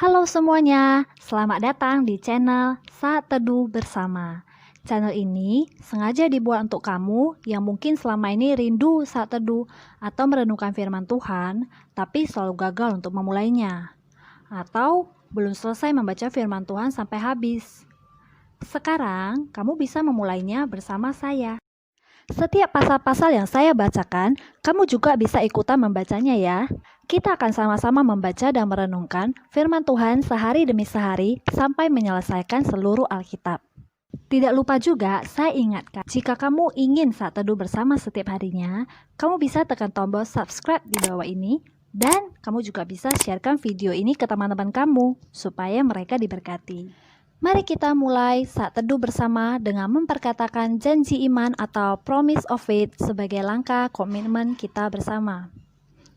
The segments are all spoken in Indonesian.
Halo semuanya, selamat datang di channel Saat Teduh Bersama. Channel ini sengaja dibuat untuk kamu yang mungkin selama ini rindu saat teduh atau merenungkan firman Tuhan, tapi selalu gagal untuk memulainya. Atau belum selesai membaca firman Tuhan sampai habis. Sekarang, kamu bisa memulainya bersama saya. Setiap pasal-pasal yang saya bacakan, kamu juga bisa ikutan membacanya ya. Kita akan sama-sama membaca dan merenungkan firman Tuhan sehari demi sehari sampai menyelesaikan seluruh Alkitab. Tidak lupa juga, saya ingatkan, jika kamu ingin saat teduh bersama setiap harinya, kamu bisa tekan tombol subscribe di bawah ini, dan kamu juga bisa sharekan video ini ke teman-teman kamu, supaya mereka diberkati. Mari kita mulai saat teduh bersama dengan memperkatakan janji iman atau promise of faith sebagai langkah komitmen kita bersama.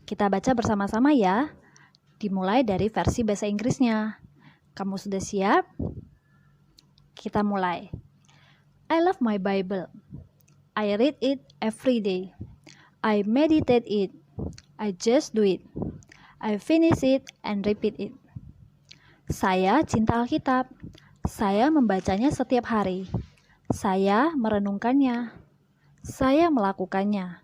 Kita baca bersama-sama ya. Dimulai dari versi bahasa Inggrisnya. Kamu sudah siap? Kita mulai. I love my Bible. I read it every day. I meditate it. I just do it. I finish it and repeat it. Saya cinta Alkitab. Saya membacanya setiap hari. Saya merenungkannya. Saya melakukannya.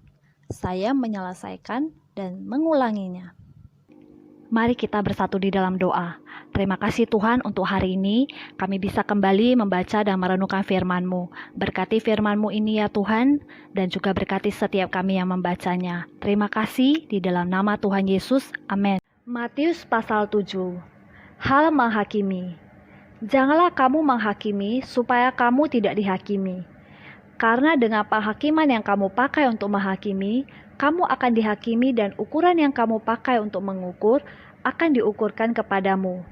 Saya menyelesaikan dan mengulanginya. Mari kita bersatu di dalam doa. Terima kasih Tuhan untuk hari ini. Kami bisa kembali membaca dan merenungkan firman-Mu. Berkati firman-Mu ini ya Tuhan, dan juga berkati setiap kami yang membacanya. Terima kasih di dalam nama Tuhan Yesus. Amin. Matius pasal 7. Hal menghakimi. Janganlah kamu menghakimi supaya kamu tidak dihakimi. Karena dengan penghakiman yang kamu pakai untuk menghakimi, kamu akan dihakimi dan ukuran yang kamu pakai untuk mengukur akan diukurkan kepadamu.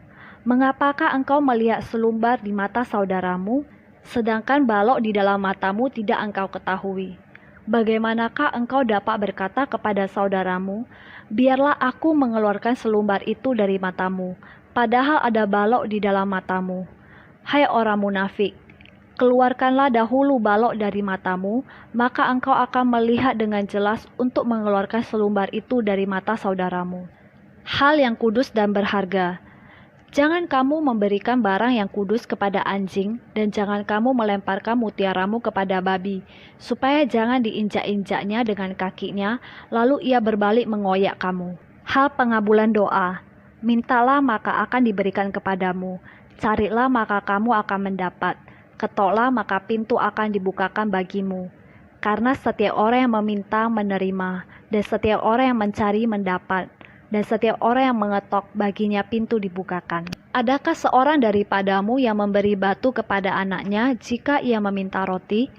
Mengapakah engkau melihat selumbar di mata saudaramu, sedangkan balok di dalam matamu tidak engkau ketahui? Bagaimanakah engkau dapat berkata kepada saudaramu, biarlah aku mengeluarkan selumbar itu dari matamu, padahal ada balok di dalam matamu? Hai orang munafik, keluarkanlah dahulu balok dari matamu, maka engkau akan melihat dengan jelas untuk mengeluarkan selumbar itu dari mata saudaramu. Hal yang kudus dan berharga. Jangan kamu memberikan barang yang kudus kepada anjing, dan jangan kamu melemparkan mutiaramu kepada babi, supaya jangan diinjak-injaknya dengan kakinya, lalu ia berbalik mengoyak kamu. Hal pengabulan doa. Mintalah maka akan diberikan kepadamu, carilah maka kamu akan mendapat, ketoklah maka pintu akan dibukakan bagimu. Karena setiap orang yang meminta menerima, dan setiap orang yang mencari mendapat, dan setiap orang yang mengetok baginya pintu dibukakan. Adakah seorang daripadamu yang memberi batu kepada anaknya jika ia meminta roti,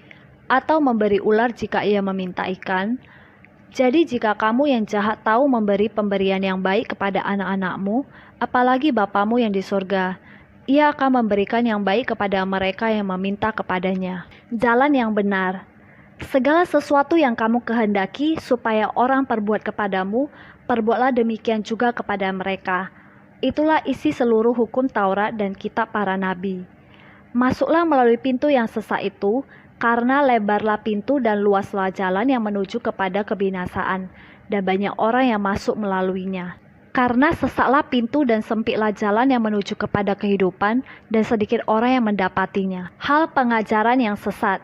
atau memberi ular jika ia meminta ikan? Jadi jika kamu yang jahat tahu memberi pemberian yang baik kepada anak-anakmu, apalagi Bapamu yang di surga, Ia akan memberikan yang baik kepada mereka yang meminta kepadanya. Jalan yang benar. Segala sesuatu yang kamu kehendaki supaya orang perbuat kepadamu, perbuatlah demikian juga kepada mereka. Itulah isi seluruh hukum Taurat dan kitab para nabi. Masuklah melalui pintu yang sesak itu, karena lebarlah pintu dan luaslah jalan yang menuju kepada kebinasaan, dan banyak orang yang masuk melaluinya. Karena sesaklah pintu dan sempitlah jalan yang menuju kepada kehidupan, dan sedikit orang yang mendapatinya. Hal pengajaran yang sesat.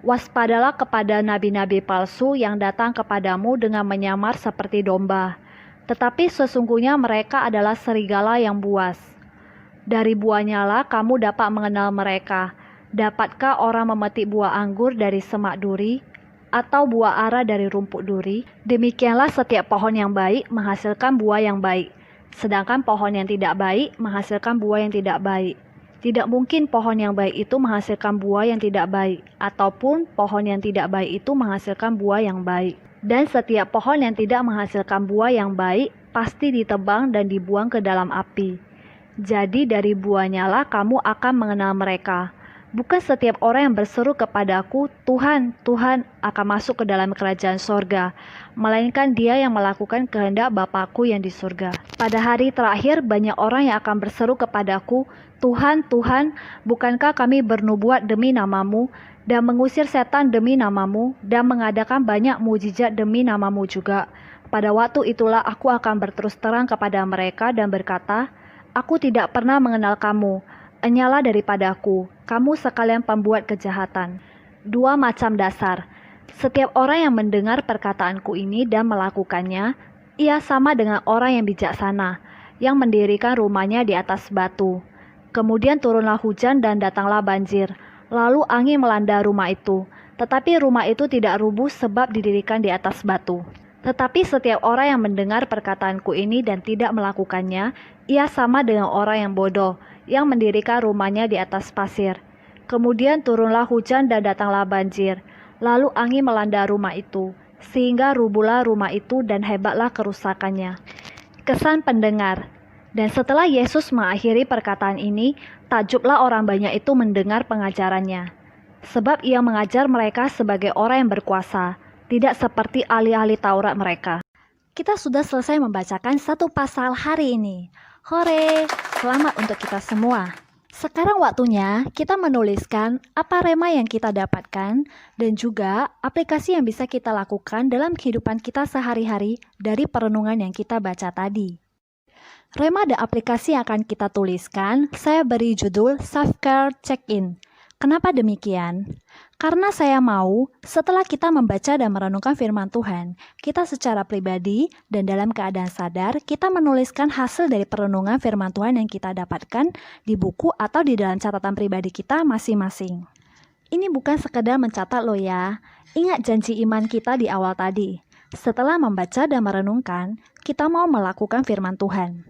Waspadalah kepada nabi-nabi palsu yang datang kepadamu dengan menyamar seperti domba, tetapi sesungguhnya mereka adalah serigala yang buas. Dari buahnya lah kamu dapat mengenal mereka. Dapatkah orang memetik buah anggur dari semak duri, atau buah ara dari rumput duri? Demikianlah setiap pohon yang baik menghasilkan buah yang baik, sedangkan pohon yang tidak baik menghasilkan buah yang tidak baik. Tidak mungkin pohon yang baik itu menghasilkan buah yang tidak baik, ataupun pohon yang tidak baik itu menghasilkan buah yang baik. Dan setiap pohon yang tidak menghasilkan buah yang baik pasti ditebang dan dibuang ke dalam api. Jadi dari buahnya lah kamu akan mengenal mereka. Bukan setiap orang yang berseru kepadaku, Tuhan, Tuhan, akan masuk ke dalam kerajaan sorga, melainkan dia yang melakukan kehendak Bapakku yang di surga. Pada hari terakhir banyak orang yang akan berseru kepadaku, Tuhan, Tuhan, bukankah kami bernubuat demi namamu, dan mengusir setan demi namamu, dan mengadakan banyak mujizat demi namamu juga? Pada waktu itulah aku akan berterus terang kepada mereka dan berkata, Aku tidak pernah mengenal kamu. Enyalah daripadaku, kamu sekalian pembuat kejahatan. Dua macam dasar. Setiap orang yang mendengar perkataanku ini dan melakukannya, ia sama dengan orang yang bijaksana, yang mendirikan rumahnya di atas batu. Kemudian turunlah hujan dan datanglah banjir, lalu angin melanda rumah itu. Tetapi rumah itu tidak rubuh sebab didirikan di atas batu. Tetapi setiap orang yang mendengar perkataanku ini dan tidak melakukannya, ia sama dengan orang yang bodoh, yang mendirikan rumahnya di atas pasir. Kemudian turunlah hujan dan datanglah banjir, lalu angin melanda rumah itu, sehingga rubuhlah rumah itu dan hebatlah kerusakannya. Kesan pendengar. Dan setelah Yesus mengakhiri perkataan ini, takjublah orang banyak itu mendengar pengajarannya. Sebab ia mengajar mereka sebagai orang yang berkuasa, tidak seperti ahli-ahli Taurat mereka. Kita sudah selesai membacakan satu pasal hari ini. Hore, selamat untuk kita semua. Sekarang waktunya kita menuliskan apa rema yang kita dapatkan dan juga aplikasi yang bisa kita lakukan dalam kehidupan kita sehari-hari dari perenungan yang kita baca tadi. Rema dan aplikasi yang akan kita tuliskan, saya beri judul Self-Care Check-in. Kenapa demikian? Karena saya mau setelah kita membaca dan merenungkan firman Tuhan, kita secara pribadi dan dalam keadaan sadar, kita menuliskan hasil dari perenungan firman Tuhan yang kita dapatkan di buku atau di dalam catatan pribadi kita masing-masing. Ini bukan sekedar mencatat loh ya. Ingat janji iman kita di awal tadi. Setelah membaca dan merenungkan, kita mau melakukan firman Tuhan.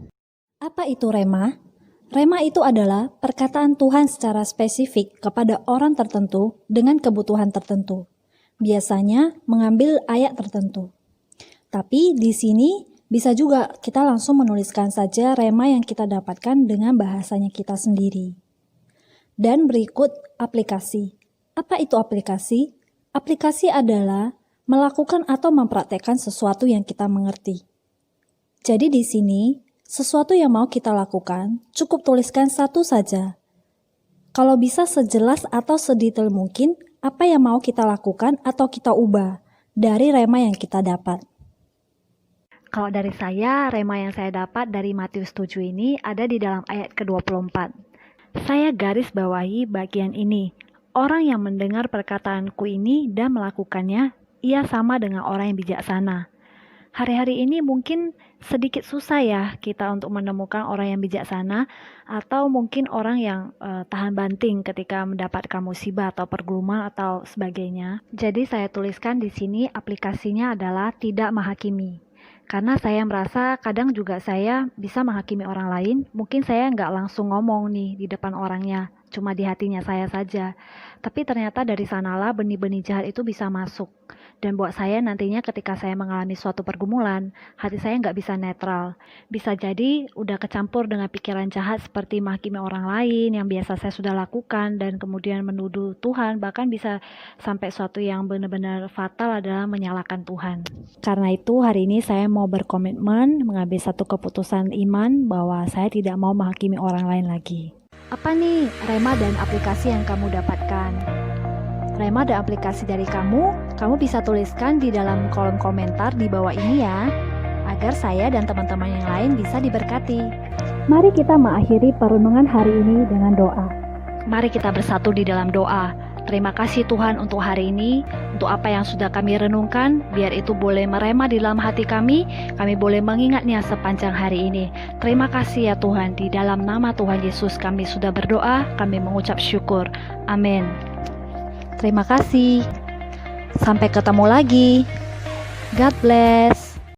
Apa itu rema? Rema itu adalah perkataan Tuhan secara spesifik kepada orang tertentu dengan kebutuhan tertentu. Biasanya mengambil ayat tertentu. Tapi di sini bisa juga kita langsung menuliskan saja rema yang kita dapatkan dengan bahasanya kita sendiri. Dan berikut aplikasi. Apa itu aplikasi? Aplikasi adalah melakukan atau mempraktekkan sesuatu yang kita mengerti. Jadi di sini sesuatu yang mau kita lakukan, cukup tuliskan satu saja. Kalau bisa sejelas atau sedetail mungkin, apa yang mau kita lakukan atau kita ubah dari rema yang kita dapat. Kalau dari saya, rema yang saya dapat dari Matius 7 ini ada di dalam ayat ke-24. Saya garis bawahi bagian ini. Orang yang mendengar perkataanku ini dan melakukannya, ia sama dengan orang yang bijaksana. Hari-hari ini mungkin sedikit susah ya kita untuk menemukan orang yang bijaksana atau mungkin orang yang tahan banting ketika mendapatkan musibah atau pergumulan atau sebagainya. Jadi saya tuliskan di sini aplikasinya adalah tidak menghakimi. Karena saya merasa kadang juga saya bisa menghakimi orang lain, mungkin saya nggak langsung ngomong nih di depan orangnya, cuma di hatinya saya saja. Tapi ternyata dari sanalah benih-benih jahat itu bisa masuk. Dan buat saya nantinya ketika saya mengalami suatu pergumulan, hati saya nggak bisa netral. Bisa jadi udah kecampur dengan pikiran jahat seperti menghakimi orang lain yang biasa saya sudah lakukan dan kemudian menuduh Tuhan, bahkan bisa sampai suatu yang benar-benar fatal adalah menyalahkan Tuhan. Karena itu hari ini saya mau berkomitmen mengambil satu keputusan iman bahwa saya tidak mau menghakimi orang lain lagi. Apa nih rema dan aplikasi yang kamu dapatkan? Rema dan aplikasi dari kamu bisa tuliskan di dalam kolom komentar di bawah ini ya, agar saya dan teman-teman yang lain bisa diberkati. Mari kita mengakhiri perenungan hari ini dengan doa. Mari kita bersatu di dalam doa. Terima kasih Tuhan untuk hari ini, untuk apa yang sudah kami renungkan, biar itu boleh merema di dalam hati kami boleh mengingatnya sepanjang hari ini. Terima kasih ya Tuhan, di dalam nama Tuhan Yesus kami sudah berdoa, kami mengucap syukur. Amin. Terima kasih. Sampai ketemu lagi. God bless.